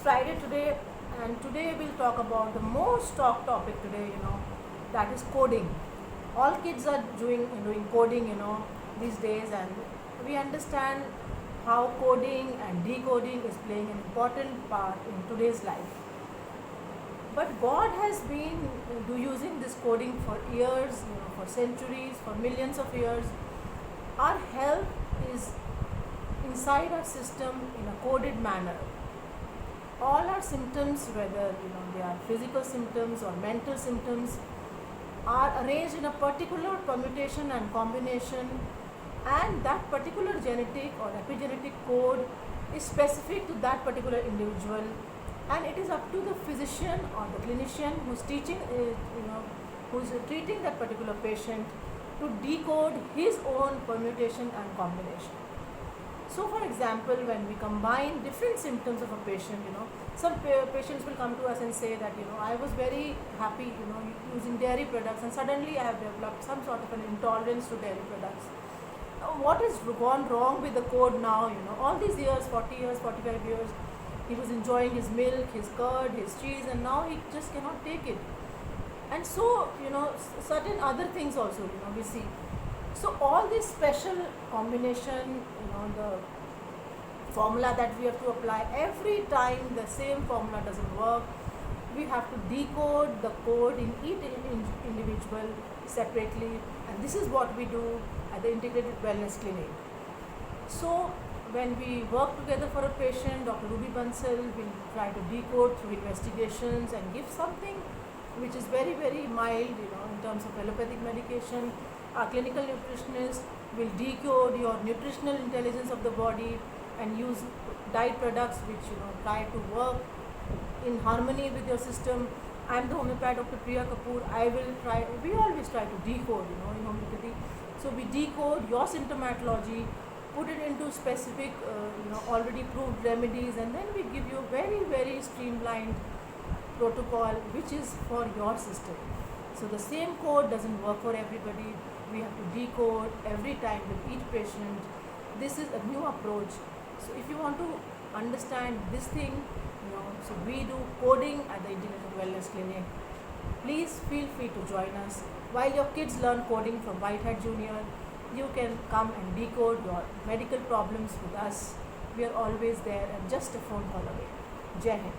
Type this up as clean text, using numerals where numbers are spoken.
Friday today, and today we'll talk about the most talked topic today, that is coding. All kids are doing coding, these days, and we understand how coding and decoding is playing an important part in today's life. But God has been using this coding for years, for centuries, for millions of years. Our health is inside our system in a coded manner. All our symptoms, whether they are physical symptoms or mental symptoms, are arranged in a particular permutation and combination, and that particular genetic or epigenetic code is specific to that particular individual, and it is up to the physician or the clinician who's who's treating that particular patient to decode his own permutation and combination. So, for example, when we combine different symptoms of a patient, some patients will come to us and say that, I was very happy, using dairy products, and suddenly I have developed some sort of an intolerance to dairy products. What has gone wrong with the code now? All these years, 40 years, 45 years, he was enjoying his milk, his curd, his cheese, and now he just cannot take it. And so, certain other things also, we see. So all this special combination, the formula that we have to apply every time the same formula doesn't work, we have to decode the code in each individual separately, and this is what we do at the Integrated Wellness Clinic. So when we work together for a patient, Dr. Ruby Bansal will try to decode through investigations and give something which is very, very mild, in terms of allopathic medication. Our clinical nutritionist will decode your nutritional intelligence of the body and use diet products which try to work in harmony with your system. I am the homeopath, Dr. Priya Kapoor. We always try to decode, in homeopathy. So we decode your symptomatology, put it into specific, already proved remedies, and then we give you a very, very streamlined protocol which is for your system. So the same code doesn't work for everybody. We have to decode every time with each patient. This is a new approach. So if you want to understand this thing, so we do coding at the Integrated Wellness Clinic. Please feel free to join us. While your kids learn coding from Whitehead Junior, you can come and decode your medical problems with us. We are always there and just a phone call away. Jai Hind.